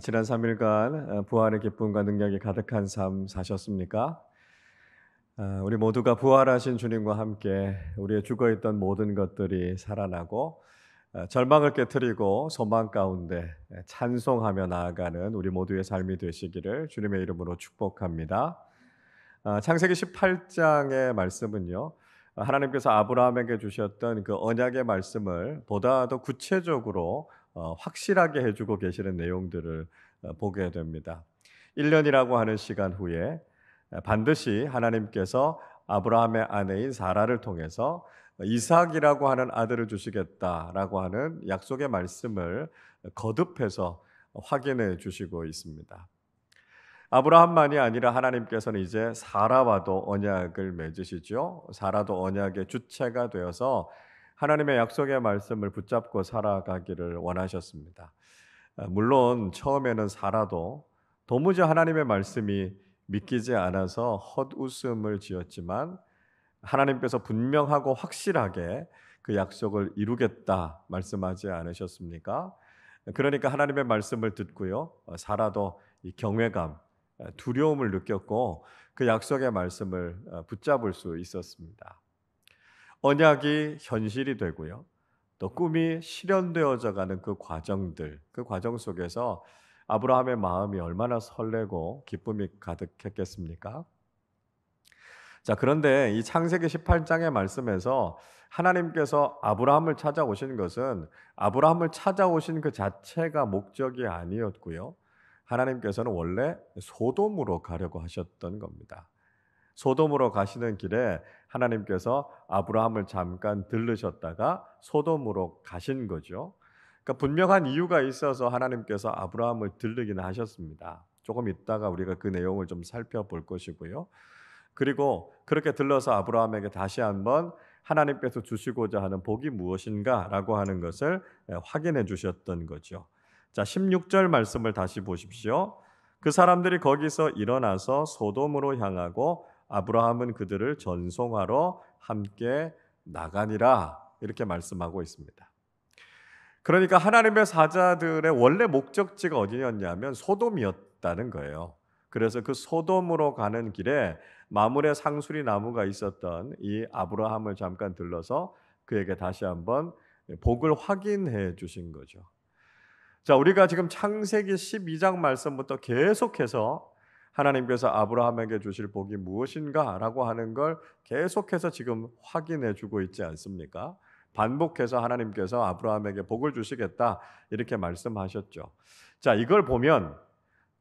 지난 3일간 부활의 기쁨과 능력이 가득한 삶 사셨습니까? 우리 모두가 부활하신 주님과 함께 우리의 죽어있던 모든 것들이 살아나고 절망을 깨뜨리고 소망 가운데 찬송하며 나아가는 우리 모두의 삶이 되시기를 주님의 이름으로 축복합니다. 창세기 18장의 말씀은요, 하나님께서 아브라함에게 주셨던 그 언약의 말씀을 보다 더 구체적으로 확실하게 해주고 계시는 내용들을 보게 됩니다. 1년이라고 하는 시간 후에 반드시 하나님께서 아브라함의 아내인 사라를 통해서 이삭이라고 하는 아들을 주시겠다라고 하는 약속의 말씀을 거듭해서 확인해 주시고 있습니다. 아브라함만이 아니라 하나님께서는 이제 사라와도 언약을 맺으시죠. 사라도 언약의 주체가 되어서 하나님의 약속의 말씀을 붙잡고 살아가기를 원하셨습니다. 물론 처음에는 사라도 도무지 하나님의 말씀이 믿기지 않아서 헛웃음을 지었지만 하나님께서 분명하고 확실하게 그 약속을 이루겠다 말씀하지 않으셨습니까? 그러니까 하나님의 말씀을 듣고요. 사라도 이 경외감, 두려움을 느꼈고 그 약속의 말씀을 붙잡을 수 있었습니다. 언약이 현실이 되고요. 또 꿈이 실현되어져 가는 그 과정들, 그 과정 속에서 아브라함의 마음이 얼마나 설레고 기쁨이 가득했겠습니까? 자, 그런데 이 창세기 18장의 말씀에서 하나님께서 아브라함을 찾아오신 것은 아브라함을 찾아오신 그 자체가 목적이 아니었고요. 하나님께서는 원래 소돔으로 가려고 하셨던 겁니다. 소돔으로 가시는 길에 하나님께서 아브라함을 잠깐 들르셨다가 소돔으로 가신 거죠. 그러니까 분명한 이유가 있어서 하나님께서 아브라함을 들르기는 하셨습니다. 조금 있다가 우리가 그 내용을 좀 살펴볼 것이고요. 그리고 그렇게 들러서 아브라함에게 다시 한번 하나님께서 주시고자 하는 복이 무엇인가라고 하는 것을 확인해 주셨던 거죠. 자, 16절 말씀을 다시 보십시오. 그 사람들이 거기서 일어나서 소돔으로 향하고 아브라함은 그들을 전송하러 함께 나가니라 이렇게 말씀하고 있습니다. 그러니까 하나님의 사자들의 원래 목적지가 어디였냐면 소돔이었다는 거예요. 그래서 그 소돔으로 가는 길에 마물의 상수리 나무가 있었던 이 아브라함을 잠깐 들러서 그에게 다시 한번 복을 확인해 주신 거죠. 자, 우리가 지금 창세기 12장 말씀부터 계속해서 하나님께서 아브라함에게 주실 복이 무엇인가라고 하는 걸 계속해서 지금 확인해 주고 있지 않습니까? 반복해서 하나님께서 아브라함에게 복을 주시겠다 이렇게 말씀하셨죠. 자, 이걸 보면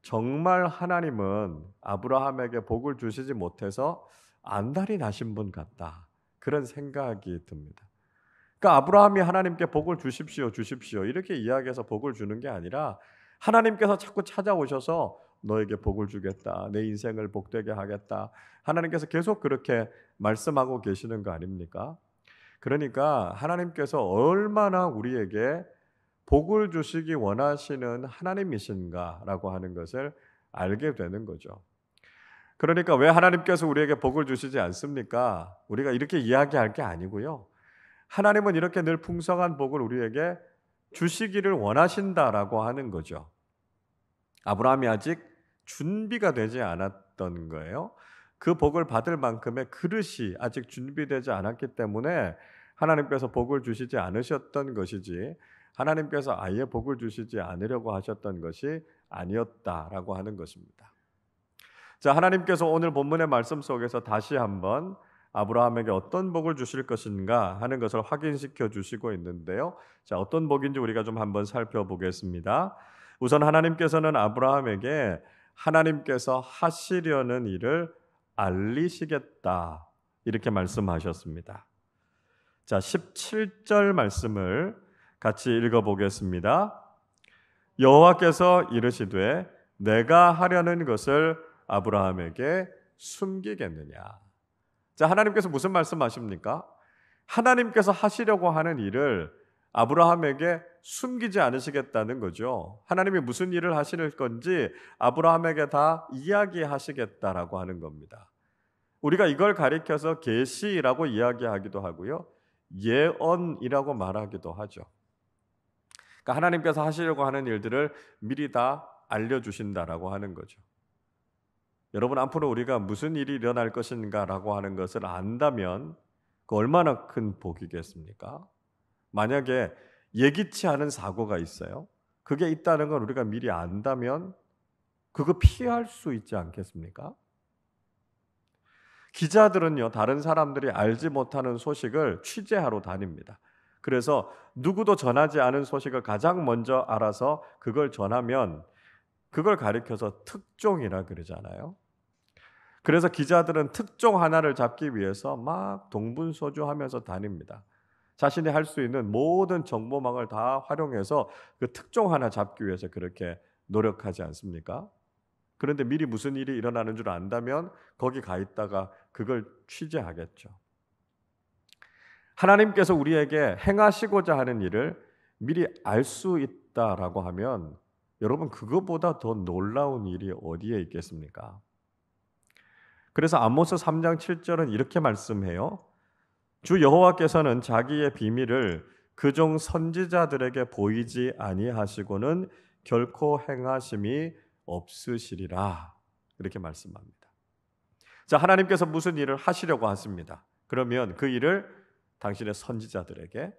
정말 하나님은 아브라함에게 복을 주시지 못해서 안달이 나신 분 같다. 그런 생각이 듭니다. 그러니까 아브라함이 하나님께 복을 주십시오, 주십시오 이렇게 이야기해서 복을 주는 게 아니라 하나님께서 자꾸 찾아오셔서 너에게 복을 주겠다, 내 인생을 복되게 하겠다. 하나님께서 계속 그렇게 말씀하고 계시는 거 아닙니까? 그러니까 하나님께서 얼마나 우리에게 복을 주시기 원하시는 하나님이신가라고 하는 것을 알게 되는 거죠. 그러니까 왜 하나님께서 우리에게 복을 주시지 않습니까? 우리가 이렇게 이야기할 게 아니고요. 하나님은 이렇게 늘 풍성한 복을 우리에게 주시기를 원하신다라고 하는 거죠. 아브라함이 아직 준비가 되지 않았던 거예요. 그 복을 받을 만큼의 그릇이 아직 준비되지 않았기 때문에 하나님께서 복을 주시지 않으셨던 것이지 하나님께서 아예 복을 주시지 않으려고 하셨던 것이 아니었다라고 하는 것입니다. 자, 하나님께서 오늘 본문의 말씀 속에서 다시 한번 아브라함에게 어떤 복을 주실 것인가 하는 것을 확인시켜 주시고 있는데요. 자, 어떤 복인지 우리가 좀 한번 살펴보겠습니다. 우선 하나님께서는 아브라함에게 하나님께서 하시려는 일을 알리시겠다 이렇게 말씀하셨습니다. 자, 17절 말씀을 같이 읽어보겠습니다. 여호와께서 이르시되 내가 하려는 것을 아브라함에게 숨기겠느냐. 자, 하나님께서 무슨 말씀하십니까? 하나님께서 하시려고 하는 일을 아브라함에게 숨기지 않으시겠다는 거죠. 하나님이 무슨 일을 하실 건지 아브라함에게 다 이야기하시겠다라고 하는 겁니다. 우리가 이걸 가리켜서 계시라고 이야기하기도 하고요. 예언이라고 말하기도 하죠. 그러니까 하나님께서 하시려고 하는 일들을 미리 다 알려주신다라고 하는 거죠. 여러분, 앞으로 우리가 무슨 일이 일어날 것인가라고 하는 것을 안다면 그 얼마나 큰 복이겠습니까? 만약에 예기치 않은 사고가 있어요. 그게 있다는 걸 우리가 미리 안다면 그거 피할 수 있지 않겠습니까? 기자들은요, 다른 사람들이 알지 못하는 소식을 취재하러 다닙니다. 그래서 누구도 전하지 않은 소식을 가장 먼저 알아서 그걸 전하면 그걸 가리켜서 특종이라 그러잖아요. 그래서 기자들은 특종 하나를 잡기 위해서 막 동분서주하면서 다닙니다. 자신이 할 수 있는 모든 정보망을 다 활용해서 그 특종 하나 잡기 위해서 그렇게 노력하지 않습니까? 그런데 미리 무슨 일이 일어나는 줄 안다면 거기 가 있다가 그걸 취재하겠죠. 하나님께서 우리에게 행하시고자 하는 일을 미리 알 수 있다라고 하면 여러분, 그거보다 더 놀라운 일이 어디에 있겠습니까? 그래서 아모스 3장 7절은 이렇게 말씀해요. 주 여호와께서는 자기의 비밀을 그종 선지자들에게 보이지 아니하시고는 결코 행하심이 없으시리라. 이렇게 말씀합니다. 자, 하나님께서 무슨 일을 하시려고 하십니다. 그러면 그 일을 당신의 선지자들에게,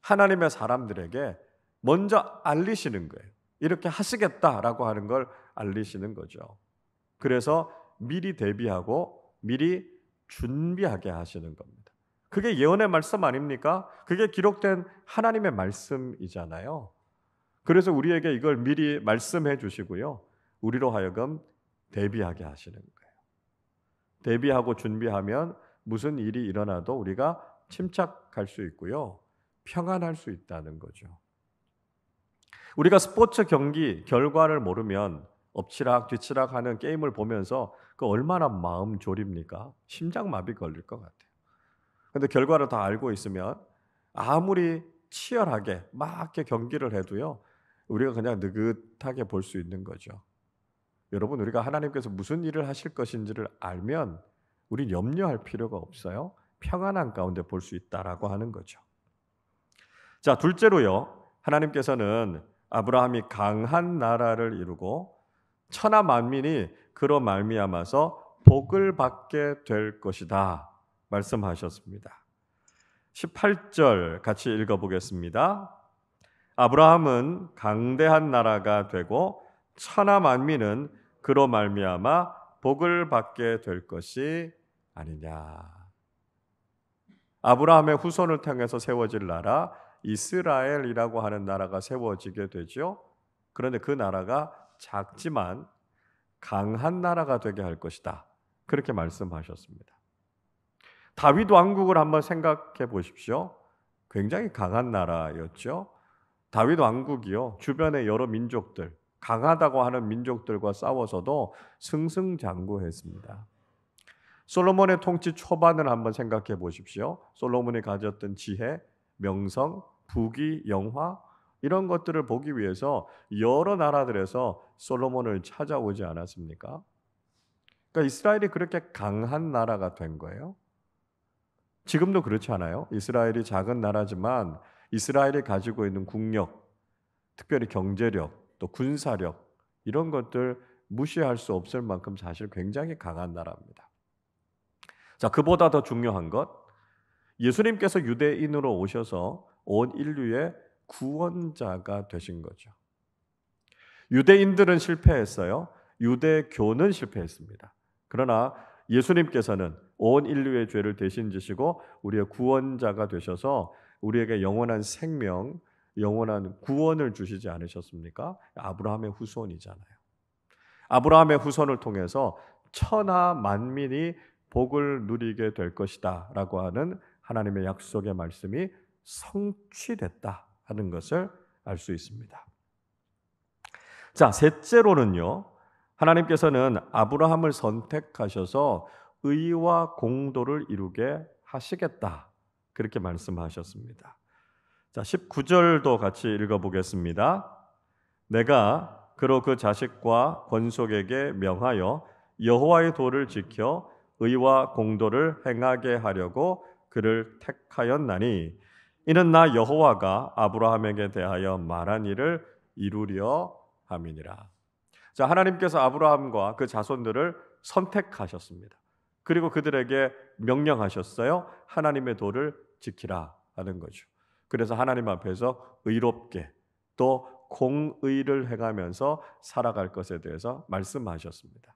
하나님의 사람들에게 먼저 알리시는 거예요. 이렇게 하시겠다라고 하는 걸 알리시는 거죠. 그래서 미리 대비하고 미리 준비하게 하시는 겁니다. 그게 예언의 말씀 아닙니까? 그게 기록된 하나님의 말씀이잖아요. 그래서 우리에게 이걸 미리 말씀해 주시고요, 우리로 하여금 대비하게 하시는 거예요. 대비하고 준비하면 무슨 일이 일어나도 우리가 침착할 수 있고요, 평안할 수 있다는 거죠. 우리가 스포츠 경기 결과를 모르면 엎치락 뒤치락 하는 게임을 보면서 그 얼마나 마음 졸입니까? 심장마비 걸릴 것 같아요. 그런데 결과를 다 알고 있으면 아무리 치열하게 막 이렇게 경기를 해도요, 우리가 그냥 느긋하게 볼 수 있는 거죠. 여러분, 우리가 하나님께서 무슨 일을 하실 것인지를 알면 우린 염려할 필요가 없어요. 평안한 가운데 볼 수 있다라고 하는 거죠. 자, 둘째로요, 하나님께서는 아브라함이 강한 나라를 이루고 천하 만민이 그로 말미암아서 복을 받게 될 것이다 말씀하셨습니다. 18절 같이 읽어보겠습니다. 아브라함은 강대한 나라가 되고 천하 만민은 그로 말미암아 복을 받게 될 것이 아니냐. 아브라함의 후손을 통해서 세워질 나라 이스라엘이라고 하는 나라가 세워지게 되죠. 그런데 그 나라가 작지만 강한 나라가 되게 할 것이다. 그렇게 말씀하셨습니다. 다윗 왕국을 한번 생각해 보십시오. 굉장히 강한 나라였죠. 다윗 왕국이요, 주변의 여러 민족들, 강하다고 하는 민족들과 싸워서도 승승장구했습니다. 솔로몬의 통치 초반을 한번 생각해 보십시오. 솔로몬이 가졌던 지혜, 명성, 부귀, 영화, 이런 것들을 보기 위해서 여러 나라들에서 솔로몬을 찾아오지 않았습니까? 그러니까 이스라엘이 그렇게 강한 나라가 된 거예요. 지금도 그렇지 않아요? 이스라엘이 작은 나라지만 이스라엘이 가지고 있는 국력, 특별히 경제력, 또 군사력, 이런 것들 무시할 수 없을 만큼 사실 굉장히 강한 나라입니다. 자, 그보다 더 중요한 것, 예수님께서 유대인으로 오셔서 온 인류의 구원자가 되신 거죠. 유대인들은 실패했어요. 유대교는 실패했습니다. 그러나 예수님께서는 온 인류의 죄를 대신 지시고 우리의 구원자가 되셔서 우리에게 영원한 생명, 영원한 구원을 주시지 않으셨습니까? 아브라함의 후손이잖아요. 아브라함의 후손을 통해서 천하 만민이 복을 누리게 될 것이다 라고 하는 하나님의 약속의 말씀이 성취됐다 하는 것을 알 수 있습니다. 자, 셋째로는요, 하나님께서는 아브라함을 선택하셔서 의와 공도를 이루게 하시겠다, 그렇게 말씀하셨습니다. 자, 19절도 같이 읽어보겠습니다. 내가 그로 그 자식과 권속에게 명하여 여호와의 도를 지켜 의와 공도를 행하게 하려고 그를 택하였나니 이는 나 여호와가 아브라함에게 대하여 말한 일을 이루려 함이니라. 자, 하나님께서 아브라함과 그 자손들을 선택하셨습니다. 그리고 그들에게 명령하셨어요. 하나님의 도를 지키라 하는 거죠. 그래서 하나님 앞에서 의롭게 또 공의를 행하면서 살아갈 것에 대해서 말씀하셨습니다.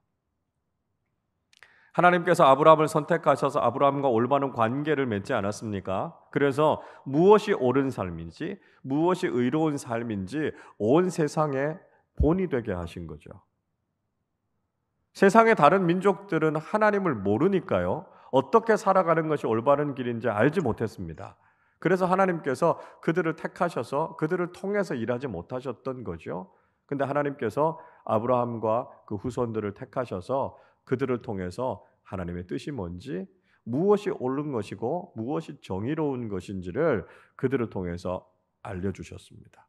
하나님께서 아브라함을 선택하셔서 아브라함과 올바른 관계를 맺지 않았습니까? 그래서 무엇이 옳은 삶인지, 무엇이 의로운 삶인지 온 세상에 본이 되게 하신 거죠. 세상의 다른 민족들은 하나님을 모르니까요, 어떻게 살아가는 것이 올바른 길인지 알지 못했습니다. 그래서 하나님께서 그들을 택하셔서 그들을 통해서 일하지 못하셨던 거죠. 근데 하나님께서 아브라함과 그 후손들을 택하셔서 그들을 통해서 하나님의 뜻이 뭔지, 무엇이 옳은 것이고 무엇이 정의로운 것인지를 그들을 통해서 알려주셨습니다.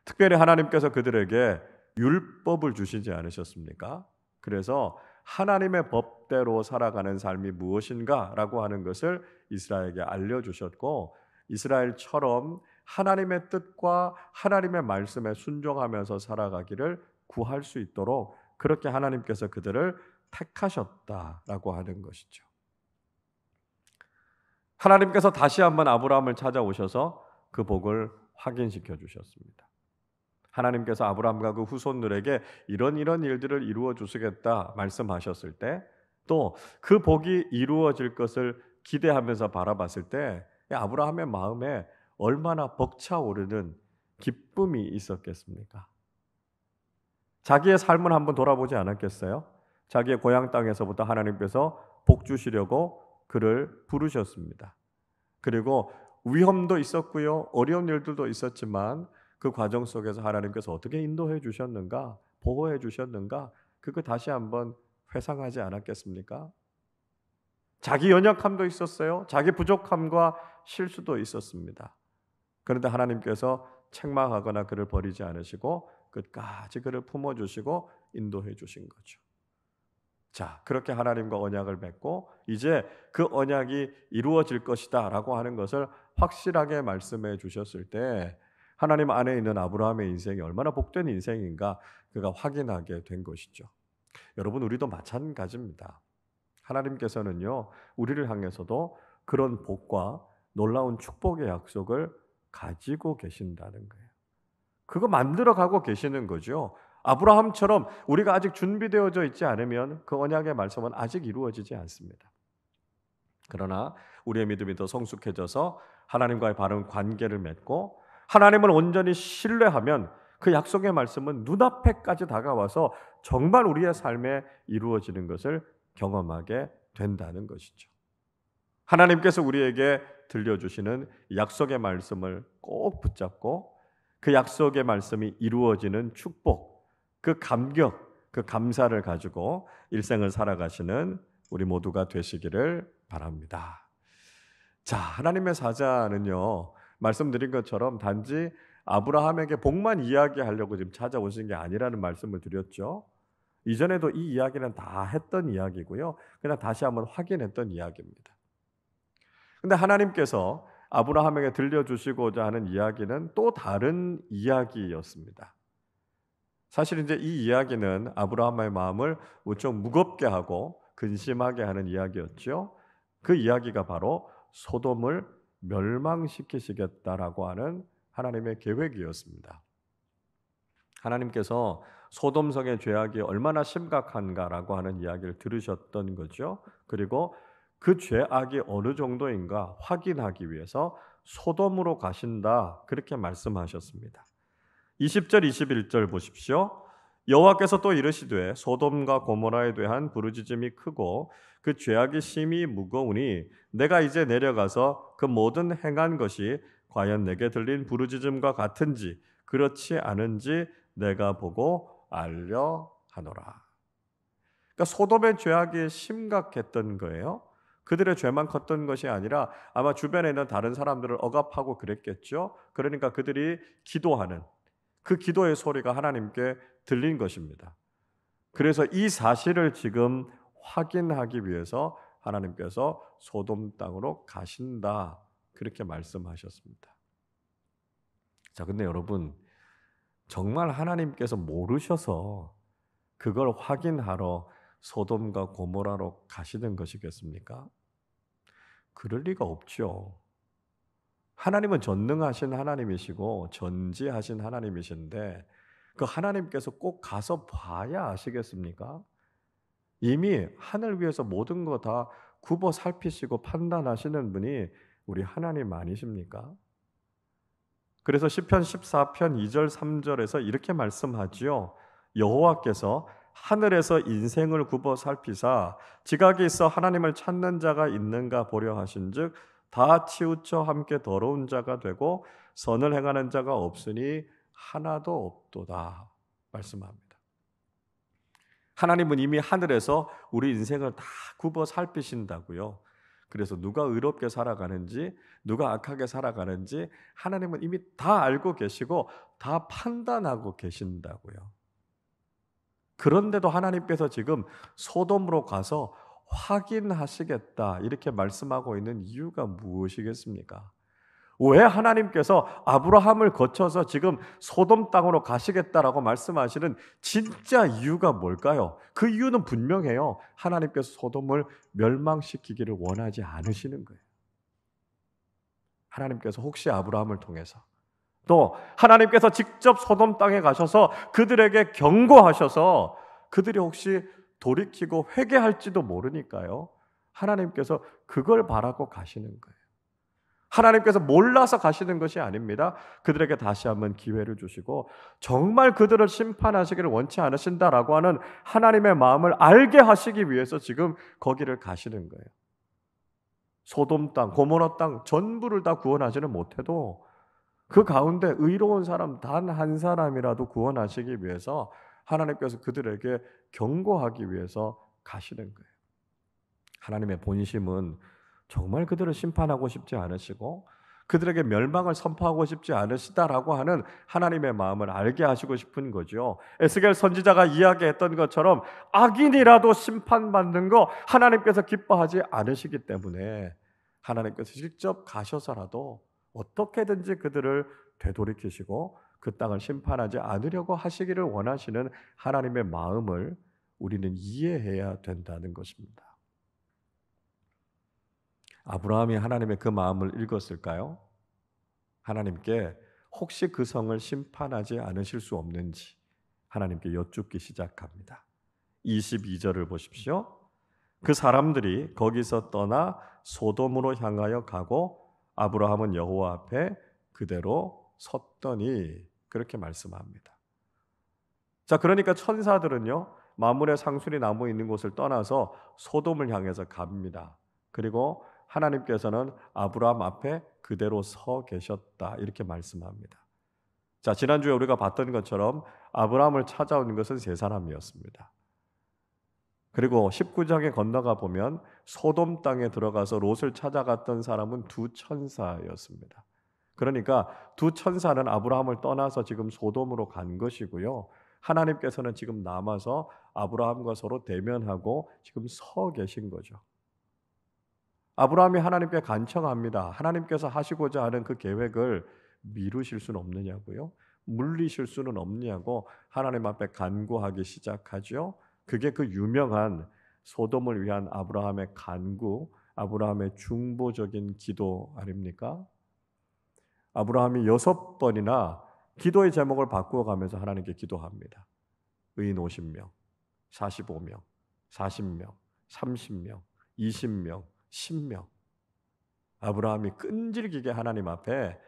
특별히 하나님께서 그들에게 율법을 주시지 않으셨습니까? 그래서 하나님의 법대로 살아가는 삶이 무엇인가라고 하는 것을 이스라엘에게 알려주셨고, 이스라엘처럼 하나님의 뜻과 하나님의 말씀에 순종하면서 살아가기를 구할 수 있도록 그렇게 하나님께서 그들을 택하셨다라고 하는 것이죠. 하나님께서 다시 한번 아브라함을 찾아오셔서 그 복을 확인시켜 주셨습니다. 하나님께서 아브라함과 그 후손들에게 이런 일들을 이루어 주시겠다 말씀하셨을 때, 또 그 복이 이루어질 것을 기대하면서 바라봤을 때 아브라함의 마음에 얼마나 벅차오르는 기쁨이 있었겠습니까? 자기의 삶을 한번 돌아보지 않았겠어요? 자기의 고향 땅에서부터 하나님께서 복 주시려고 그를 부르셨습니다. 그리고 위험도 있었고요, 어려운 일들도 있었지만 그 과정 속에서 하나님께서 어떻게 인도해 주셨는가, 보호해 주셨는가, 그거 다시 한번 회상하지 않았겠습니까? 자기 연약함도 있었어요. 자기 부족함과 실수도 있었습니다. 그런데 하나님께서 책망하거나 그를 버리지 않으시고 끝까지 그를 품어주시고 인도해 주신 거죠. 자, 그렇게 하나님과 언약을 맺고 이제 그 언약이 이루어질 것이다 라고 하는 것을 확실하게 말씀해 주셨을 때 하나님 안에 있는 아브라함의 인생이 얼마나 복된 인생인가 그가 확인하게 된 것이죠. 여러분, 우리도 마찬가지입니다. 하나님께서는요, 우리를 향해서도 그런 복과 놀라운 축복의 약속을 가지고 계신다는 거예요. 그거 만들어 가고 계시는 거죠. 아브라함처럼 우리가 아직 준비되어져 있지 않으면 그 언약의 말씀은 아직 이루어지지 않습니다. 그러나 우리의 믿음이 더 성숙해져서 하나님과의 바른 관계를 맺고 하나님을 온전히 신뢰하면 그 약속의 말씀은 눈앞에까지 다가와서 정말 우리의 삶에 이루어지는 것을 경험하게 된다는 것이죠. 하나님께서 우리에게 들려주시는 약속의 말씀을 꼭 붙잡고 그 약속의 말씀이 이루어지는 축복, 그 감격, 그 감사를 가지고 일생을 살아가시는 우리 모두가 되시기를 바랍니다. 자, 하나님의 사자는요, 말씀드린 것처럼 단지 아브라함에게 복만 이야기하려고 지금 찾아오신 게 아니라는 말씀을 드렸죠. 이전에도 이 이야기는 다 했던 이야기고요. 그냥 다시 한번 확인했던 이야기입니다. 근데 하나님께서 아브라함에게 들려주시고자 하는 이야기는 또 다른 이야기였습니다. 사실 이제 이 이야기는 아브라함의 마음을 무척 무겁게 하고 근심하게 하는 이야기였죠. 그 이야기가 바로 소돔을 멸망시키시겠다라고 하는 하나님의 계획이었습니다. 하나님께서 소돔성의 죄악이 얼마나 심각한가라고 하는 이야기를 들으셨던 거죠. 그리고 그 죄악이 어느 정도인가 확인하기 위해서 소돔으로 가신다 그렇게 말씀하셨습니다. 20절 21절 보십시오. 여호와께서 또 이르시되 소돔과 고모라에 대한 부르짖음이 크고 그 죄악이 심히 무거우니 내가 이제 내려가서 그 모든 행한 것이 과연 내게 들린 부르짖음과 같은지 그렇지 않은지 내가 보고 알려 하노라. 그러니까 소돔의 죄악이 심각했던 거예요. 그들의 죄만 컸던 것이 아니라 아마 주변에 있는 다른 사람들을 억압하고 그랬겠죠. 그러니까 그들이 기도하는 그 기도의 소리가 하나님께 들린 것입니다. 그래서 이 사실을 지금 확인하기 위해서 하나님께서 소돔 땅으로 가신다 그렇게 말씀하셨습니다. 자, 근데 여러분, 정말 하나님께서 모르셔서 그걸 확인하러 소돔과 고모라로 가시는 것이겠습니까? 그럴 리가 없죠. 하나님은 전능하신 하나님이시고 전지하신 하나님이신데 그 하나님께서 꼭 가서 봐야 아시겠습니까? 이미 하늘 위에서 모든 거 다 굽어 살피시고 판단하시는 분이 우리 하나님 아니십니까? 그래서 시편 14편 2절 3절에서 이렇게 말씀하지요. 여호와께서 하늘에서 인생을 굽어 살피사 지각이 있어 하나님을 찾는 자가 있는가 보려 하신즉 다 치우쳐 함께 더러운 자가 되고 선을 행하는 자가 없으니 하나도 없도다 말씀합니다. 하나님은 이미 하늘에서 우리 인생을 다 굽어 살피신다고요. 그래서 누가 의롭게 살아가는지 누가 악하게 살아가는지 하나님은 이미 다 알고 계시고 다 판단하고 계신다고요. 그런데도 하나님께서 지금 소돔으로 가서 확인하시겠다 이렇게 말씀하고 있는 이유가 무엇이겠습니까? 왜 하나님께서 아브라함을 거쳐서 지금 소돔 땅으로 가시겠다라고 말씀하시는 진짜 이유가 뭘까요? 그 이유는 분명해요. 하나님께서 소돔을 멸망시키기를 원하지 않으시는 거예요. 하나님께서 혹시 아브라함을 통해서 또 하나님께서 직접 소돔 땅에 가셔서 그들에게 경고하셔서 그들이 혹시 돌이키고 회개할지도 모르니까요. 하나님께서 그걸 바라고 가시는 거예요. 하나님께서 몰라서 가시는 것이 아닙니다. 그들에게 다시 한번 기회를 주시고 정말 그들을 심판하시기를 원치 않으신다라고 하는 하나님의 마음을 알게 하시기 위해서 지금 거기를 가시는 거예요. 소돔 땅, 고모라 땅 전부를 다 구원하지는 못해도 그 가운데 의로운 사람 단 한 사람이라도 구원하시기 위해서 하나님께서 그들에게 경고하기 위해서 가시는 거예요. 하나님의 본심은 정말 그들을 심판하고 싶지 않으시고 그들에게 멸망을 선포하고 싶지 않으시다라고 하는 하나님의 마음을 알게 하시고 싶은 거죠. 에스겔 선지자가 이야기했던 것처럼 악인이라도 심판받는 거 하나님께서 기뻐하지 않으시기 때문에 하나님께서 직접 가셔서라도 어떻게든지 그들을 되돌이키시고 그 땅을 심판하지 않으려고 하시기를 원하시는 하나님의 마음을 우리는 이해해야 된다는 것입니다. 아브라함이 하나님의 그 마음을 읽었을까요? 하나님께 혹시 그 성을 심판하지 않으실 수 없는지 하나님께 여쭙기 시작합니다. 22절을 보십시오. 그 사람들이 거기서 떠나 소돔으로 향하여 가고 아브라함은 여호와 앞에 그대로 섰더니 그렇게 말씀합니다. 자, 그러니까 천사들은요 만물의 상술이 나무 있는 곳을 떠나서 소돔을 향해서 갑니다. 그리고 하나님께서는 아브라함 앞에 그대로 서 계셨다 이렇게 말씀합니다. 자, 지난주에 우리가 봤던 것처럼 아브라함을 찾아온 것은 세 사람이었습니다. 그리고 19장에 건너가 보면 소돔 땅에 들어가서 롯을 찾아갔던 사람은 두 천사였습니다. 그러니까 두 천사는 아브라함을 떠나서 지금 소돔으로 간 것이고요. 하나님께서는 지금 남아서 아브라함과 서로 대면하고 지금 서 계신 거죠. 아브라함이 하나님께 간청합니다. 하나님께서 하시고자 하는 그 계획을 미루실 수는 없느냐고요? 물리실 수는 없냐고 하나님 앞에 간구하기 시작하죠. 그게 그 유명한 소돔을 위한 아브라함의 간구, 아브라함의 중보적인 기도 아닙니까? 아브라함이 6번이나 기도의 제목을 바꾸어 가면서 하나님께 기도합니다. 의인 50명, 45명, 40명, 30명, 20명, 10명. 아브라함이 끈질기게 하나님 앞에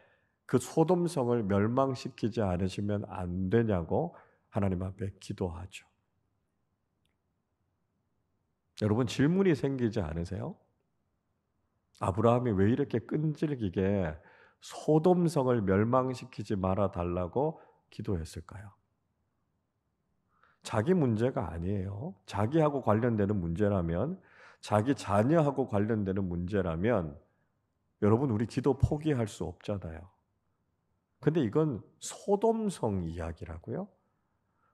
그 소돔성을 멸망시키지 않으시면 안 되냐고 하나님 앞에 기도하죠. 여러분 질문이 생기지 않으세요? 아브라함이 왜 이렇게 끈질기게 소돔성을 멸망시키지 말아 달라고 기도했을까요? 자기 문제가 아니에요. 자기하고 관련되는 문제라면, 자기 자녀하고 관련되는 문제라면 여러분 우리 기도 포기할 수 없잖아요. 근데 이건 소돔성 이야기라고요?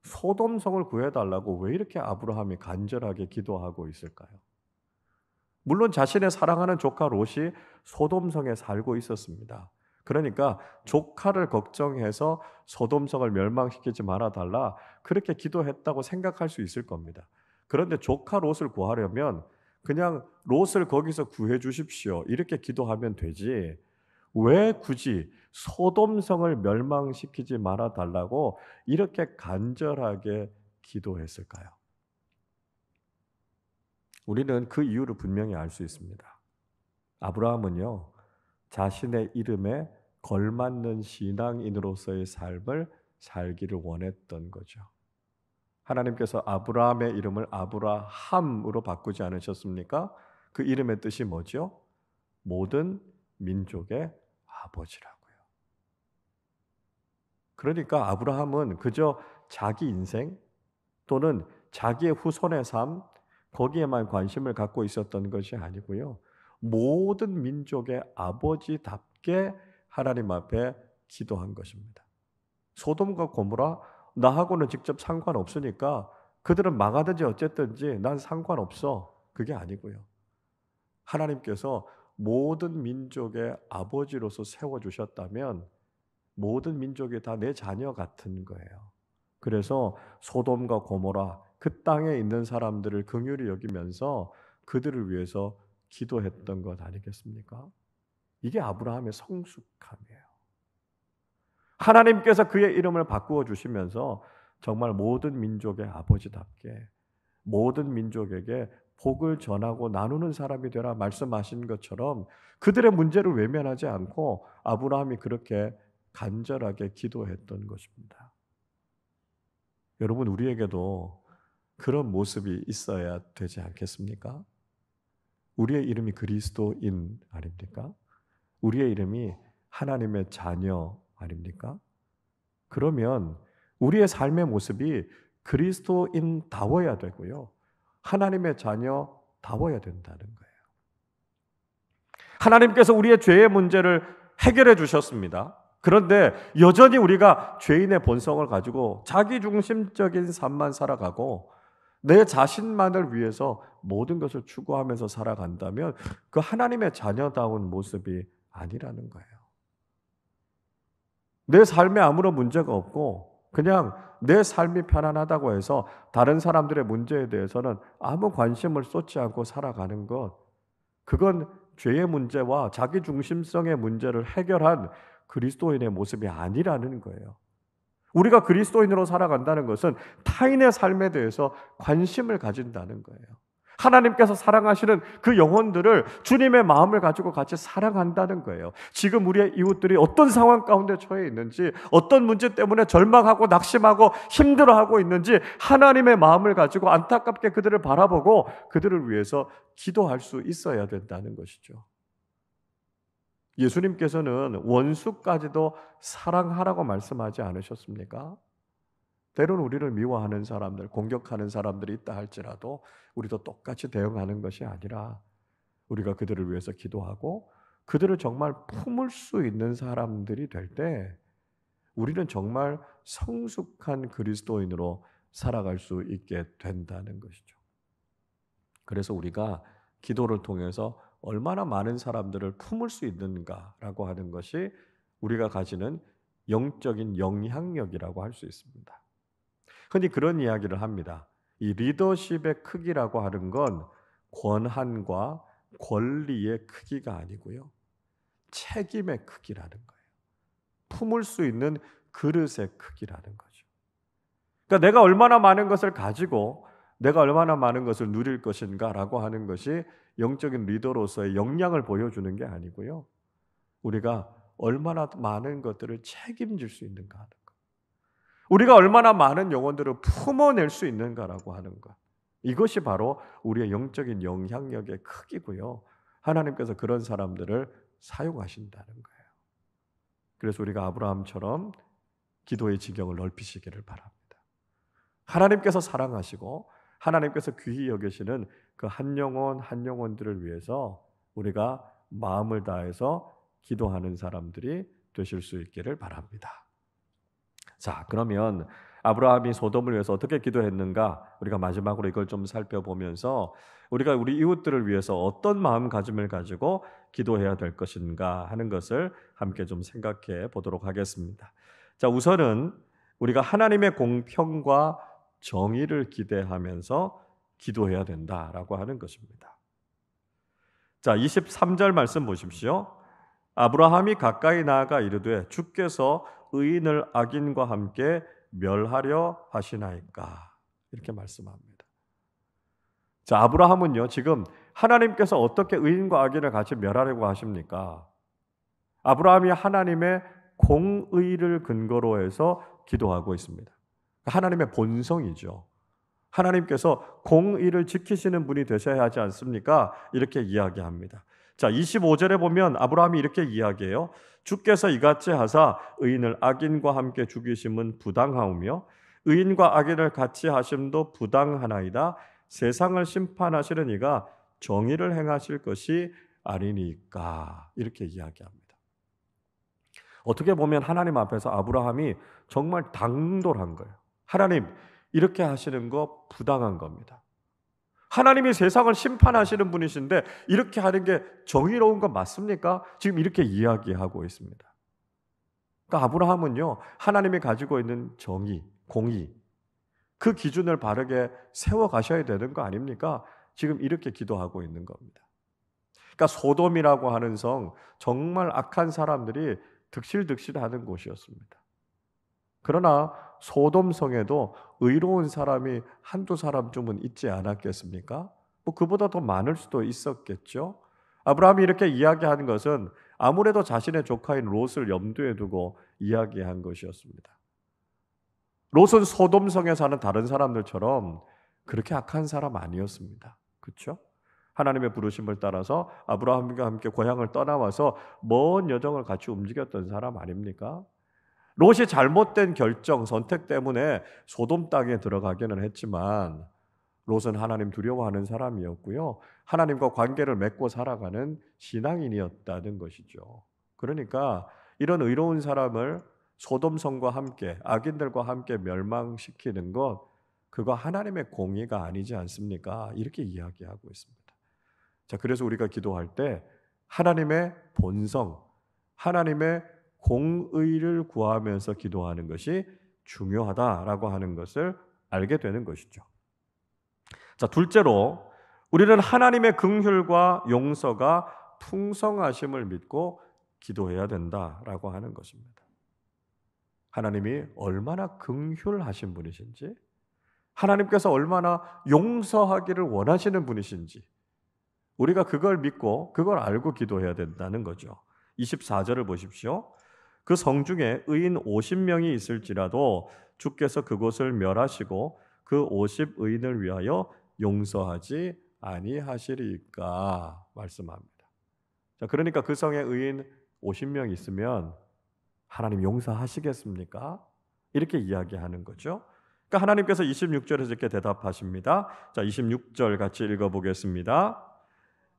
소돔성을 구해달라고 왜 이렇게 아브라함이 간절하게 기도하고 있을까요? 물론 자신의 사랑하는 조카 롯이 소돔성에 살고 있었습니다. 그러니까 조카를 걱정해서 소돔성을 멸망시키지 말아달라 그렇게 기도했다고 생각할 수 있을 겁니다. 그런데 조카 롯을 구하려면 그냥 롯을 거기서 구해 주십시오 이렇게 기도하면 되지, 왜 굳이 소돔성을 멸망시키지 말아달라고 이렇게 간절하게 기도했을까요? 우리는 그 이유를 분명히 알 수 있습니다. 아브라함은요, 자신의 이름에 걸맞는 신앙인으로서의 삶을 살기를 원했던 거죠. 하나님께서 아브라함의 이름을 아브라함으로 바꾸지 않으셨습니까? 그 이름의 뜻이 뭐죠? 모든 민족의 아버지라고요. 그러니까 아브라함은 그저 자기 인생 또는 자기의 후손의 삶, 거기에만 관심을 갖고 있었던 것이 아니고요. 모든 민족의 아버지답게 하나님 앞에 기도한 것입니다. 소돔과 고모라 나하고는 직접 상관없으니까 그들은 망하든지 어쨌든지 난 상관없어. 그게 아니고요. 하나님께서 모든 민족의 아버지로서 세워주셨다면 모든 민족이 다 내 자녀 같은 거예요. 그래서 소돔과 고모라 그 땅에 있는 사람들을 긍휼히 여기면서 그들을 위해서 기도했던 것 아니겠습니까? 이게 아브라함의 성숙함이에요. 하나님께서 그의 이름을 바꾸어 주시면서 정말 모든 민족의 아버지답게 모든 민족에게 복을 전하고 나누는 사람이 되라 말씀하신 것처럼 그들의 문제를 외면하지 않고 아브라함이 그렇게 간절하게 기도했던 것입니다. 여러분, 우리에게도 그런 모습이 있어야 되지 않겠습니까? 우리의 이름이 그리스도인 아닙니까? 우리의 이름이 하나님의 자녀 아닙니까? 그러면 우리의 삶의 모습이 그리스도인다워야 되고요. 하나님의 자녀다워야 된다는 거예요. 하나님께서 우리의 죄의 문제를 해결해 주셨습니다. 그런데 여전히 우리가 죄인의 본성을 가지고 자기중심적인 삶만 살아가고 내 자신만을 위해서 모든 것을 추구하면서 살아간다면 그 하나님의 자녀다운 모습이 아니라는 거예요. 내 삶에 아무런 문제가 없고 그냥 내 삶이 편안하다고 해서 다른 사람들의 문제에 대해서는 아무 관심을 쏟지 않고 살아가는 것, 그건 죄의 문제와 자기중심성의 문제를 해결한 그리스도인의 모습이 아니라는 거예요. 우리가 그리스도인으로 살아간다는 것은 타인의 삶에 대해서 관심을 가진다는 거예요. 하나님께서 사랑하시는 그 영혼들을 주님의 마음을 가지고 같이 사랑한다는 거예요. 지금 우리의 이웃들이 어떤 상황 가운데 처해 있는지, 어떤 문제 때문에 절망하고 낙심하고 힘들어하고 있는지 하나님의 마음을 가지고 안타깝게 그들을 바라보고 그들을 위해서 기도할 수 있어야 된다는 것이죠. 예수님께서는 원수까지도 사랑하라고 말씀하지 않으셨습니까? 때로는 우리를 미워하는 사람들, 공격하는 사람들이 있다 할지라도 우리도 똑같이 대응하는 것이 아니라 우리가 그들을 위해서 기도하고 그들을 정말 품을 수 있는 사람들이 될 때 우리는 정말 성숙한 그리스도인으로 살아갈 수 있게 된다는 것이죠. 그래서 우리가 기도를 통해서 얼마나 많은 사람들을 품을 수 있는가라고 하는 것이 우리가 가지는 영적인 영향력이라고 할 수 있습니다. 흔히 그런 이야기를 합니다. 이 리더십의 크기라고 하는 건 권한과 권리의 크기가 아니고요. 책임의 크기라는 거예요. 품을 수 있는 그릇의 크기라는 거죠. 그러니까 내가 얼마나 많은 것을 가지고 내가 얼마나 많은 것을 누릴 것인가라고 하는 것이 영적인 리더로서의 역량을 보여주는 게 아니고요. 우리가 얼마나 많은 것들을 책임질 수 있는가 하는 것. 우리가 얼마나 많은 영혼들을 품어낼 수 있는가라고 하는 것. 이것이 바로 우리의 영적인 영향력의 크기고요. 하나님께서 그런 사람들을 사용하신다는 거예요. 그래서 우리가 아브라함처럼 기도의 지경을 넓히시기를 바랍니다. 하나님께서 사랑하시고 하나님께서 귀히 여기시는 그 한 영혼 한 영혼들을 위해서 우리가 마음을 다해서 기도하는 사람들이 되실 수 있기를 바랍니다. 자, 그러면 아브라함이 소돔을 위해서 어떻게 기도했는가, 우리가 마지막으로 이걸 좀 살펴보면서 우리가 우리 이웃들을 위해서 어떤 마음가짐을 가지고 기도해야 될 것인가 하는 것을 함께 좀 생각해 보도록 하겠습니다. 자, 우선은 우리가 하나님의 공평과 정의를 기대하면서 기도해야 된다라고 하는 것입니다. 자, 23절 말씀 보십시오. 아브라함이 가까이 나아가 이르되 주께서 의인을 악인과 함께 멸하려 하시나이까, 이렇게 말씀합니다. 자, 아브라함은요, 지금 하나님께서 어떻게 의인과 악인을 같이 멸하려고 하십니까? 아브라함이 하나님의 공의를 근거로 해서 기도하고 있습니다. 하나님의 본성이죠. 하나님께서 공의를 지키시는 분이 되셔야 하지 않습니까? 이렇게 이야기합니다. 자, 25절에 보면 아브라함이 이렇게 이야기해요. 주께서 이같이 하사 의인을 악인과 함께 죽이심은 부당하오며 의인과 악인을 같이 하심도 부당하나이다. 세상을 심판하시는 이가 정의를 행하실 것이 아니니까, 이렇게 이야기합니다. 어떻게 보면 하나님 앞에서 아브라함이 정말 당돌한 거예요. 하나님, 이렇게 하시는 거 부당한 겁니다. 하나님이 세상을 심판하시는 분이신데 이렇게 하는 게 정의로운 건 맞습니까? 지금 이렇게 이야기하고 있습니다. 그러니까 아브라함은요, 하나님이 가지고 있는 정의, 공의, 그 기준을 바르게 세워 가셔야 되는 거 아닙니까? 지금 이렇게 기도하고 있는 겁니다. 그러니까 소돔이라고 하는 성, 정말 악한 사람들이 득실득실하는 곳이었습니다. 그러나 소돔성에도 의로운 사람이 한두 사람쯤은 있지 않았겠습니까? 그보다 더 많을 수도 있었겠죠. 아브라함이 이렇게 이야기하는 것은 아무래도 자신의 조카인 롯을 염두에 두고 이야기한 것이었습니다. 롯은 소돔성에 사는 다른 사람들처럼 그렇게 악한 사람 아니었습니다. 그렇죠? 하나님의 부르심을 따라서 아브라함과 함께 고향을 떠나와서 먼 여정을 같이 움직였던 사람 아닙니까? 롯이 잘못된 결정, 선택 때문에 소돔 땅에 들어가기는 했지만 롯은 하나님 두려워하는 사람이었고요. 하나님과 관계를 맺고 살아가는 신앙인이었다는 것이죠. 그러니까 이런 의로운 사람을 소돔성과 함께, 악인들과 함께 멸망시키는 것, 그거 하나님의 공의가 아니지 않습니까? 이렇게 이야기하고 있습니다. 자, 그래서 우리가 기도할 때 하나님의 본성, 하나님의 공의를 구하면서 기도하는 것이 중요하다라고 하는 것을 알게 되는 것이죠. 자, 둘째로 우리는 하나님의 긍휼과 용서가 풍성하심을 믿고 기도해야 된다라고 하는 것입니다. 하나님이 얼마나 긍휼하신 분이신지, 하나님께서 얼마나 용서하기를 원하시는 분이신지 우리가 그걸 믿고 그걸 알고 기도해야 된다는 거죠. 24절을 보십시오. 그 성 중에 의인 50명이 있을지라도 주께서 그곳을 멸하시고 그 50 의인을 위하여 용서하지 아니하시리까, 말씀합니다. 자, 그러니까 그 성에 의인 50명 있으면 하나님 용서하시겠습니까? 이렇게 이야기하는 거죠. 그러니까 하나님께서 26절에서 이렇게 대답하십니다. 자, 26절 같이 읽어보겠습니다.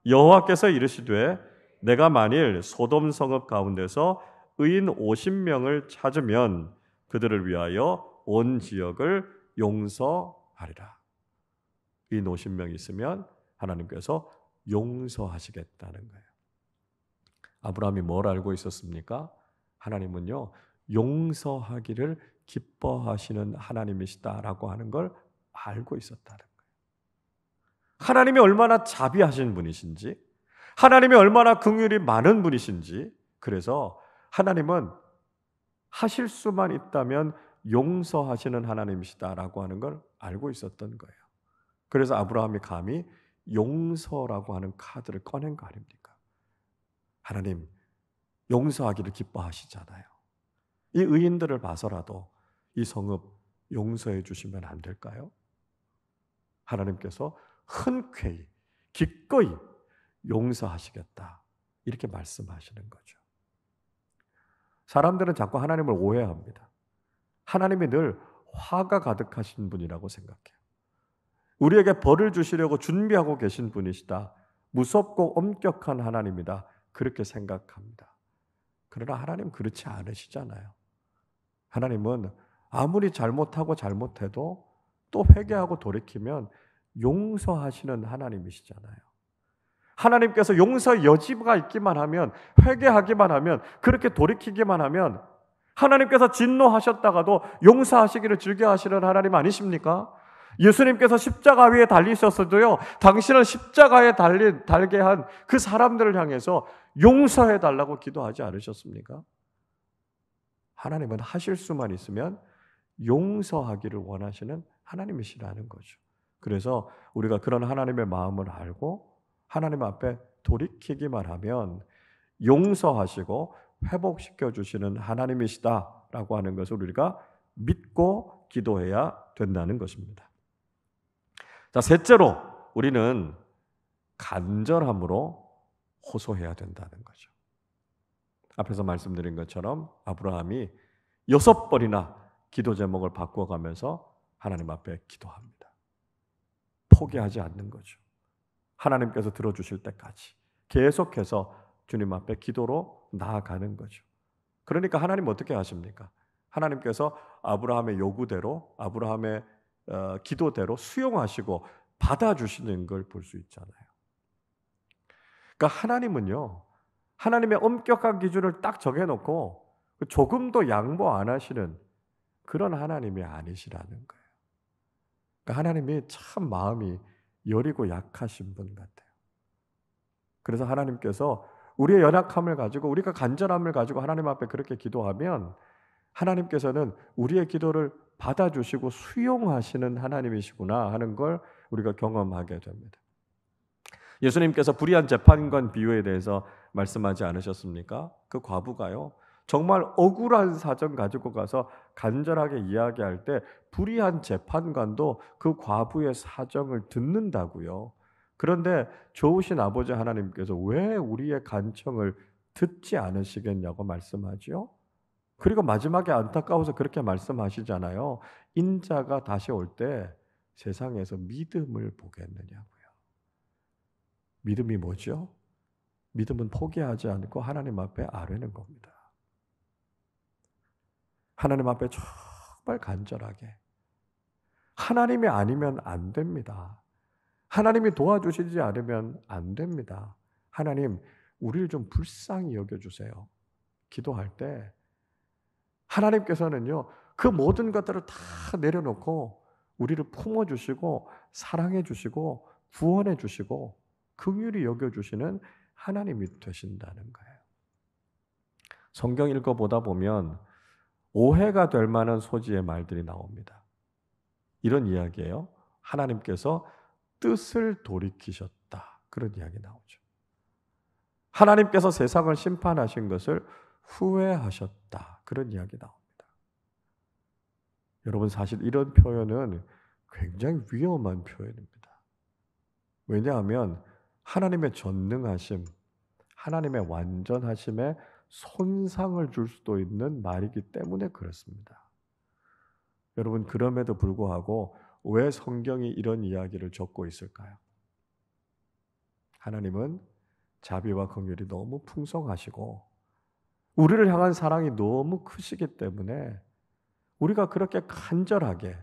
여호와께서 이르시되 내가 만일 소돔 성읍 가운데서 의인 50명을 찾으면 그들을 위하여 온 지역을 용서하리라. 의인 50명 있으면 하나님께서 용서하시겠다는 거예요. 아브라함이 뭘 알고 있었습니까? 하나님은요, 용서하기를 기뻐하시는 하나님이시다라고 하는 걸 알고 있었다는 거예요. 하나님이 얼마나 자비하신 분이신지, 하나님이 얼마나 긍휼이 많은 분이신지, 그래서 하나님은 하실 수만 있다면 용서하시는 하나님이시다라고 하는 걸 알고 있었던 거예요. 그래서 아브라함이 감히 용서라고 하는 카드를 꺼낸 거 아닙니까? 하나님, 용서하기를 기뻐하시잖아요. 이 의인들을 봐서라도 이 성읍 용서해 주시면 안 될까요? 하나님께서 흔쾌히 기꺼이 용서하시겠다, 이렇게 말씀하시는 거죠. 사람들은 자꾸 하나님을 오해합니다. 하나님이 늘 화가 가득하신 분이라고 생각해요. 우리에게 벌을 주시려고 준비하고 계신 분이시다, 무섭고 엄격한 하나님이다, 그렇게 생각합니다. 그러나 하나님 그렇지 않으시잖아요. 하나님은 아무리 잘못하고 잘못해도 또 회개하고 돌이키면 용서하시는 하나님이시잖아요. 하나님께서 용서 여지가 있기만 하면, 회개하기만 하면, 그렇게 돌이키기만 하면 하나님께서 진노하셨다가도 용서하시기를 즐겨하시는 하나님 아니십니까? 예수님께서 십자가 위에 달리셨어도요, 당신은 십자가에 달게 한 그 사람들을 향해서 용서해 달라고 기도하지 않으셨습니까? 하나님은 하실 수만 있으면 용서하기를 원하시는 하나님이시라는 거죠. 그래서 우리가 그런 하나님의 마음을 알고 하나님 앞에 돌이키기만 하면 용서하시고 회복시켜 주시는 하나님이시다라고 하는 것을 우리가 믿고 기도해야 된다는 것입니다. 자, 셋째로 우리는 간절함으로 호소해야 된다는 거죠. 앞에서 말씀드린 것처럼 아브라함이 6번이나 기도 제목을 바꿔가면서 하나님 앞에 기도합니다. 포기하지 않는 거죠. 하나님께서 들어주실 때까지 계속해서 주님 앞에 기도로 나아가는 거죠. 그러니까 하나님 어떻게 하십니까? 하나님께서 아브라함의 요구대로, 아브라함의 기도대로 수용하시고 받아주시는 걸 볼 수 있잖아요. 그러니까 하나님은요, 하나님의 엄격한 기준을 딱 정해놓고 조금도 양보 안 하시는 그런 하나님이 아니시라는 거예요. 그러니까 하나님이 참 마음이 여리고 약하신 분 같아요. 그래서 하나님께서 우리의 연약함을 가지고, 우리가 간절함을 가지고 하나님 앞에 그렇게 기도하면 하나님께서는 우리의 기도를 받아주시고 수용하시는 하나님이시구나 하는 걸 우리가 경험하게 됩니다. 예수님께서 불의한 재판관 비유에 대해서 말씀하지 않으셨습니까? 그 과부가요, 정말 억울한 사정 가지고 가서 간절하게 이야기할 때 불의한 재판관도 그 과부의 사정을 듣는다고요. 그런데 좋으신 아버지 하나님께서 왜 우리의 간청을 듣지 않으시겠냐고 말씀하죠. 그리고 마지막에 안타까워서 그렇게 말씀하시잖아요. 인자가 다시 올 때 세상에서 믿음을 보겠느냐고요. 믿음이 뭐죠? 믿음은 포기하지 않고 하나님 앞에 아뢰는 겁니다. 하나님 앞에 정말 간절하게. 하나님이 아니면 안 됩니다. 하나님이 도와주시지 않으면 안 됩니다. 하나님, 우리를 좀 불쌍히 여겨주세요. 기도할 때 하나님께서는요, 그 모든 것들을 다 내려놓고 우리를 품어주시고 사랑해주시고 구원해주시고 긍휼히 여겨주시는 하나님이 되신다는 거예요. 성경 읽어보다 보면 오해가 될 만한 소지의 말들이 나옵니다. 이런 이야기예요. 하나님께서 뜻을 돌이키셨다. 그런 이야기 나오죠. 하나님께서 세상을 심판하신 것을 후회하셨다. 그런 이야기 나옵니다. 여러분, 사실 이런 표현은 굉장히 위험한 표현입니다. 왜냐하면 하나님의 전능하심, 하나님의 완전하심에 손상을 줄 수도 있는 말이기 때문에 그렇습니다. 여러분, 그럼에도 불구하고 왜 성경이 이런 이야기를 적고 있을까요? 하나님은 자비와 긍휼이 너무 풍성하시고 우리를 향한 사랑이 너무 크시기 때문에 우리가 그렇게 간절하게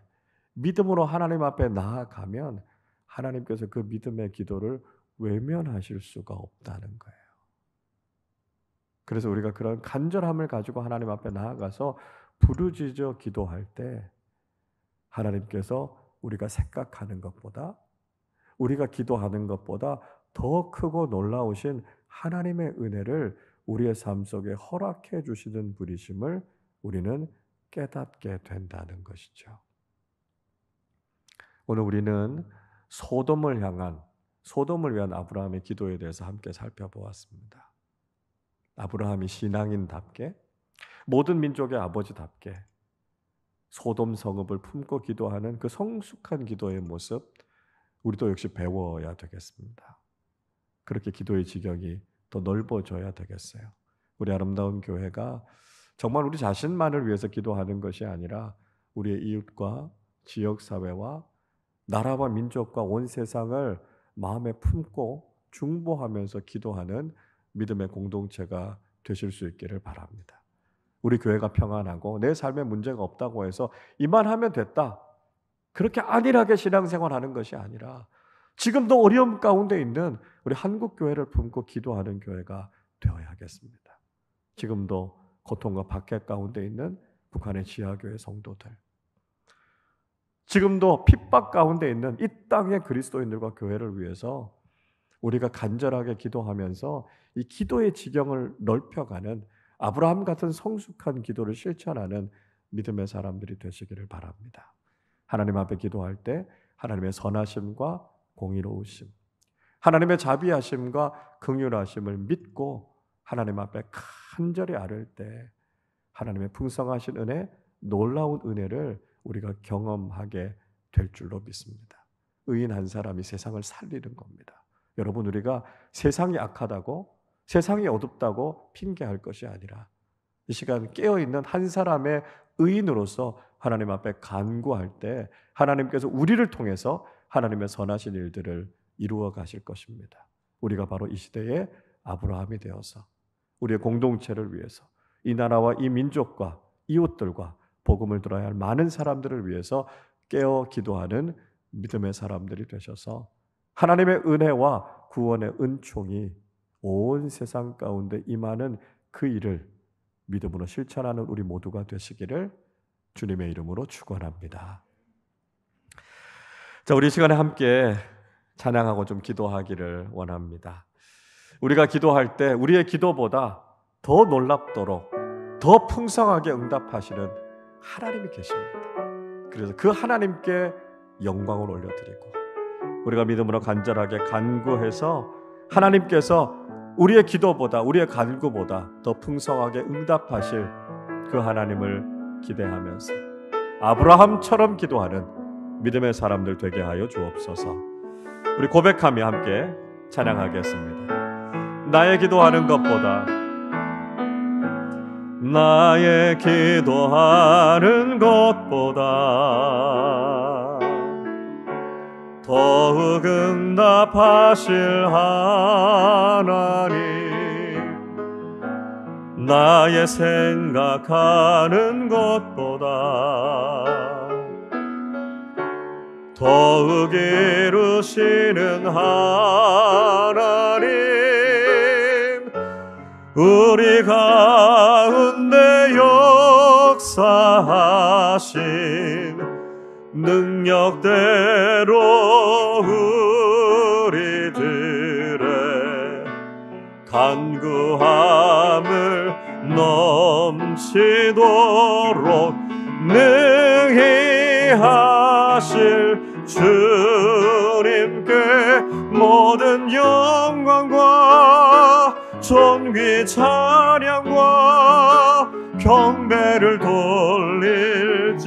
믿음으로 하나님 앞에 나아가면 하나님께서 그 믿음의 기도를 외면하실 수가 없다는 거예요. 그래서 우리가 그런 간절함을 가지고 하나님 앞에 나아가서 부르짖어 기도할 때 하나님께서 우리가 생각하는 것보다, 우리가 기도하는 것보다 더 크고 놀라우신 하나님의 은혜를 우리의 삶 속에 허락해 주시는 분이심을 우리는 깨닫게 된다는 것이죠. 오늘 우리는 소돔을 위한 아브라함의 기도에 대해서 함께 살펴보았습니다. 아브라함이 신앙인답게, 모든 민족의 아버지답게 소돔 성읍을 품고 기도하는 그 성숙한 기도의 모습, 우리도 역시 배워야 되겠습니다. 그렇게 기도의 지경이 더 넓어져야 되겠어요. 우리 아름다운 교회가 정말 우리 자신만을 위해서 기도하는 것이 아니라 우리의 이웃과 지역사회와 나라와 민족과 온 세상을 마음에 품고 중보하면서 기도하는 믿음의 공동체가 되실 수 있기를 바랍니다. 우리 교회가 평안하고 내 삶에 문제가 없다고 해서 이만하면 됐다, 그렇게 안일하게 신앙생활하는 것이 아니라 지금도 어려움 가운데 있는 우리 한국 교회를 품고 기도하는 교회가 되어야겠습니다. 지금도 고통과 박해 가운데 있는 북한의 지하교회 성도들, 지금도 핍박 가운데 있는 이 땅의 그리스도인들과 교회를 위해서 우리가 간절하게 기도하면서 이 기도의 지경을 넓혀가는 아브라함 같은 성숙한 기도를 실천하는 믿음의 사람들이 되시기를 바랍니다. 하나님 앞에 기도할 때 하나님의 선하심과 공의로우심, 하나님의 자비하심과 긍휼하심을 믿고 하나님 앞에 간절히 아뢰을 때 하나님의 풍성하신 은혜, 놀라운 은혜를 우리가 경험하게 될 줄로 믿습니다. 의인 한 사람이 세상을 살리는 겁니다. 여러분, 우리가 세상이 악하다고, 세상이 어둡다고 핑계할 것이 아니라 이 시간 깨어있는 한 사람의 의인으로서 하나님 앞에 간구할 때 하나님께서 우리를 통해서 하나님의 선하신 일들을 이루어 가실 것입니다. 우리가 바로 이 시대의 아브라함이 되어서 우리의 공동체를 위해서 이 나라와 이 민족과 이웃들과 복음을 들어야 할 많은 사람들을 위해서 깨어 기도하는 믿음의 사람들이 되셔서 하나님의 은혜와 구원의 은총이 온 세상 가운데 임하는 그 일을 믿음으로 실천하는 우리 모두가 되시기를 주님의 이름으로 축원합니다. 자, 우리 시간에 함께 찬양하고 좀 기도하기를 원합니다. 우리가 기도할 때 우리의 기도보다 더 놀랍도록 더 풍성하게 응답하시는 하나님이 계십니다. 그래서 그 하나님께 영광을 올려드리고 우리가 믿음으로 간절하게 간구해서 하나님께서 우리의 기도보다, 우리의 간구보다 더 풍성하게 응답하실 그 하나님을 기대하면서 아브라함처럼 기도하는 믿음의 사람들 되게 하여 주옵소서. 우리 고백하며 함께 찬양하겠습니다. 나의 기도하는 것보다, 나의 기도하는 것보다 더욱 응답하실 하나님, 나의 생각하는 것보다 더욱 이루시는 하나님, 우리 가운데 역사하신 능력대로 우리들의 간구함을 넘치도록 능히 하실 주님께 모든 영광과 존귀 찬양과 경배를 돌릴지어다.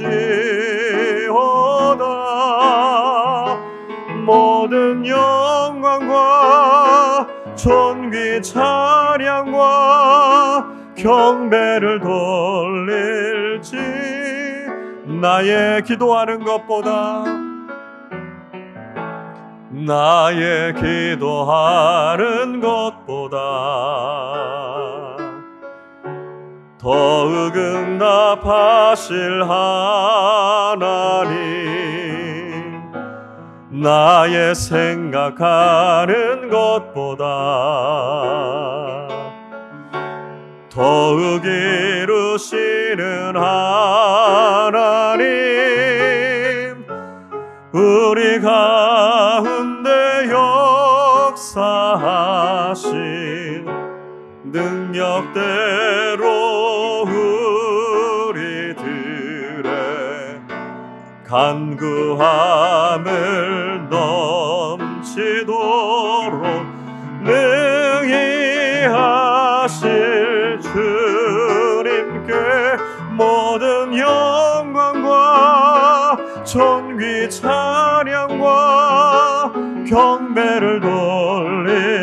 모든 영광과 존귀 찬양과 경배를 돌릴지. 나의 기도하는 것보다, 나의 기도하는 것보다 더욱 응답하실 하나님, 나의 생각하는 것보다 더욱 이루시는 하나님, 우리 가운데 역사하신 능력대로 우리들의 간구함을 넘치도록 능히 하실 주님께 모든 영광과 존귀 찬양과 경배를 돌릴지어다.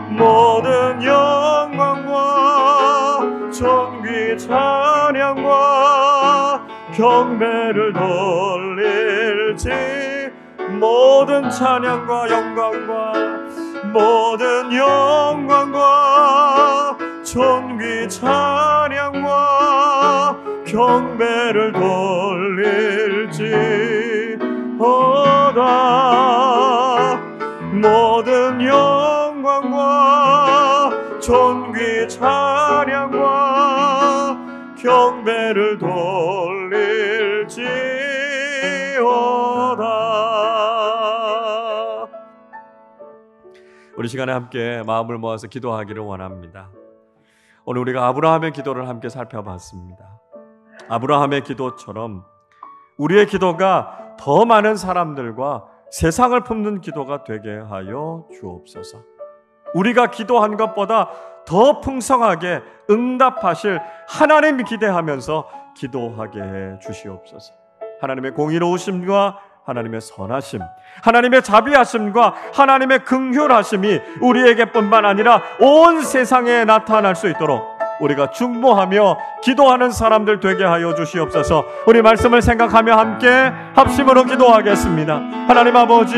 모든 영광과 존귀 찬양과 경배를 돌릴지. 모든 찬양과 영광과 모든 영광과 존귀 찬양과 경배를 돌릴지어다. 모든 영광과 존귀 찬양과 경배를 돌릴지어다. 우리 시간에 함께 마음을 모아서 기도하기를 원합니다. 오늘 우리가 아브라함의 기도를 함께 살펴봤습니다. 아브라함의 기도처럼 우리의 기도가 더 많은 사람들과 세상을 품는 기도가 되게 하여 주옵소서. 우리가 기도한 것보다 더 풍성하게 응답하실 하나님 기대하면서 기도하게 해 주시옵소서. 하나님의 공의로우심과 하나님의 선하심, 하나님의 자비하심과 하나님의 긍휼하심이 우리에게뿐만 아니라 온 세상에 나타날 수 있도록 우리가 중보하며 기도하는 사람들 되게 하여 주시옵소서. 우리 말씀을 생각하며 함께 합심으로 기도하겠습니다. 하나님 아버지,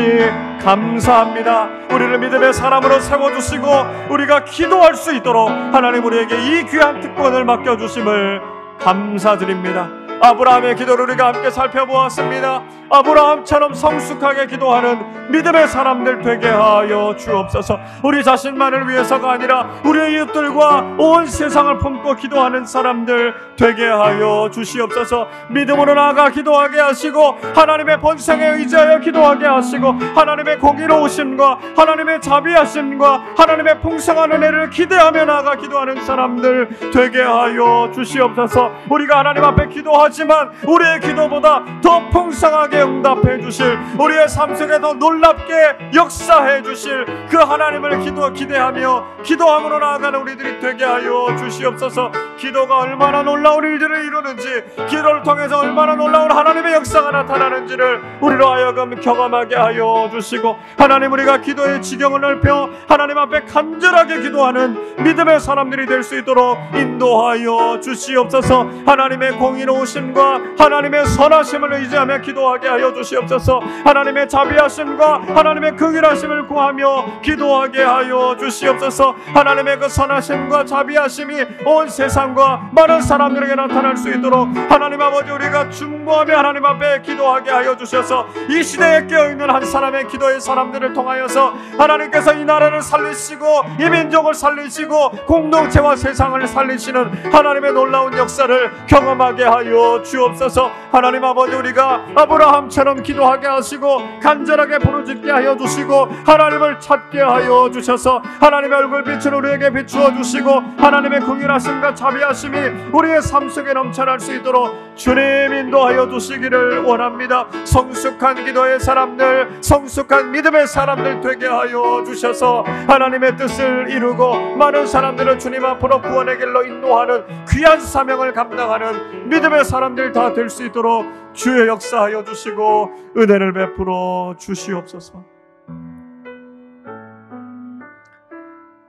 감사합니다. 우리를 믿음의 사람으로 세워주시고 우리가 기도할 수 있도록 하나님 우리에게 이 귀한 특권을 맡겨주심을 감사드립니다. 아브라함의 기도를 우리가 함께 살펴보았습니다. 아브라함처럼 성숙하게 기도하는 믿음의 사람들 되게 하여 주옵소서. 우리 자신만을 위해서가 아니라 우리의 이웃들과 온 세상을 품고 기도하는 사람들 되게 하여 주시옵소서. 믿음으로 나아가 기도하게 하시고 하나님의 본성에 의지하여 기도하게 하시고 하나님의 공의로우심과 하나님의 자비하심과 하나님의 풍성한 은혜를 기대하며 나아가 기도하는 사람들 되게 하여 주시옵소서. 우리가 하나님 앞에 기도하지만 우리의 기도보다 더 풍성하게 응답해 주실, 우리의 삶 속에 더 놀랍게 역사해 주실 그 하나님을 기대하며 기도함으로 나아가는 우리들이 되게 하여 주시옵소서. 기도가 얼마나 놀라운 일들을 이루는지, 기도를 통해서 얼마나 놀라운 하나님의 역사가 나타나는지를 우리로 하여금 경험하게 하여 주시고, 하나님 우리가 기도의 지경을 넓혀 하나님 앞에 간절하게 기도하는 믿음의 사람들이 될 수 있도록 인도하여 주시옵소서. 하나님의 공의로우심과 하나님의 선하심을 의지하며 기도하게 하여 주시옵소서. 하나님의 자비하심과 하나님의 긍휼하심을 구하며 기도하게 하여 주시옵소서. 하나님의 그 선하심과 자비하심이 온 세상과 많은 사람들에게 나타날 수 있도록 하나님 아버지 우리가 중보하며 하나님 앞에 기도하게 하여 주셔서 이 시대에 깨어있는 한 사람의 기도의 사람들을 통하여서 하나님께서 이 나라를 살리시고 이 민족을 살리시고 공동체와 세상을 살리시는 하나님의 놀라운 역사를 경험하게 하여 주옵소서. 하나님 아버지 우리가 아브라함처럼 기도하게 하시고 간절하게 부르짖게 하여 주시고 하나님을 찾게 하여 주셔서 하나님의 얼굴빛을 우리에게 비추어 주시고 하나님의 긍휼하심과 자비하심이 우리의 삶 속에 넘쳐날 수 있도록 주님 인도하여 주시기를 원합니다. 성숙한 기도의 사람들, 성숙한 믿음의 사람들 되게 하여 주셔서 하나님의 뜻을 이루고 많은 사람들을 주님 앞으로 구원의 길로 인도하는 귀한 사명을 감당하는 믿음의 사람들 다 될 수 있도록 주의 역사하여 주시고 은혜를 베풀어 주시옵소서.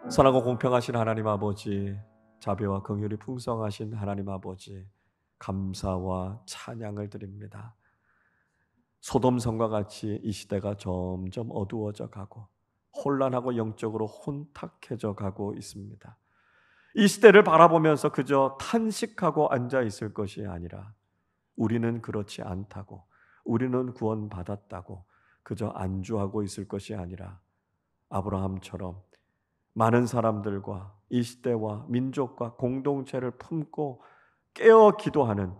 선하고 공평하신 하나님 아버지, 자비와 긍휼이 풍성하신 하나님 아버지, 감사와 찬양을 드립니다. 소돔성과 같이 이 시대가 점점 어두워져 가고 혼란하고 영적으로 혼탁해져 가고 있습니다. 이 시대를 바라보면서 그저 탄식하고 앉아 있을 것이 아니라 우리는 그렇지 않다고, 우리는 구원받았다고 그저 안주하고 있을 것이 아니라 아브라함처럼 많은 사람들과 이 시대와 민족과 공동체를 품고 깨어 기도하는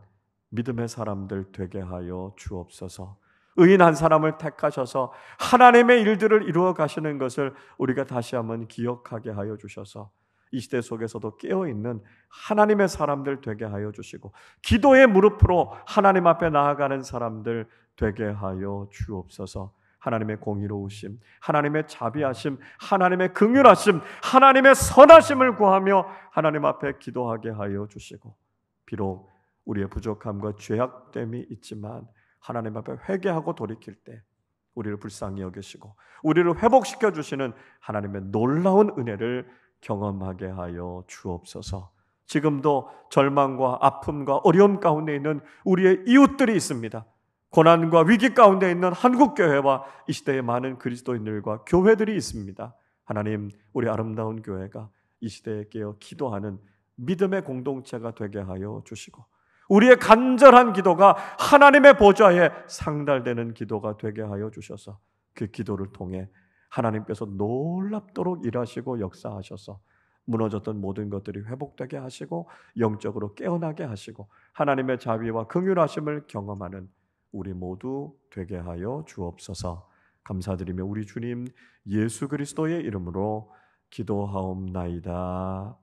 믿음의 사람들 되게 하여 주옵소서. 의인 한 사람을 택하셔서 하나님의 일들을 이루어 가시는 것을 우리가 다시 한번 기억하게 하여 주셔서 이 시대 속에서도 깨어있는 하나님의 사람들 되게 하여 주시고 기도의 무릎으로 하나님 앞에 나아가는 사람들 되게 하여 주옵소서. 하나님의 공의로우심, 하나님의 자비하심, 하나님의 긍휼하심, 하나님의 선하심을 구하며 하나님 앞에 기도하게 하여 주시고 비록 우리의 부족함과 죄악됨이 있지만 하나님 앞에 회개하고 돌이킬 때 우리를 불쌍히 여기시고 우리를 회복시켜 주시는 하나님의 놀라운 은혜를 경험하게 하여 주옵소서. 지금도 절망과 아픔과 어려움 가운데 있는 우리의 이웃들이 있습니다. 고난과 위기 가운데 있는 한국교회와 이 시대의 많은 그리스도인들과 교회들이 있습니다. 하나님, 우리 아름다운 교회가 이 시대에 깨어 기도하는 믿음의 공동체가 되게 하여 주시고, 우리의 간절한 기도가 하나님의 보좌에 상달되는 기도가 되게 하여 주셔서 그 기도를 통해 하나님께서 놀랍도록 일하시고 역사하셔서 무너졌던 모든 것들이 회복되게 하시고 영적으로 깨어나게 하시고 하나님의 자비와 긍휼하심을 경험하는 우리 모두 되게 하여 주옵소서. 감사드리며 우리 주님 예수 그리스도의 이름으로 기도하옵나이다.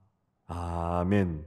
아멘.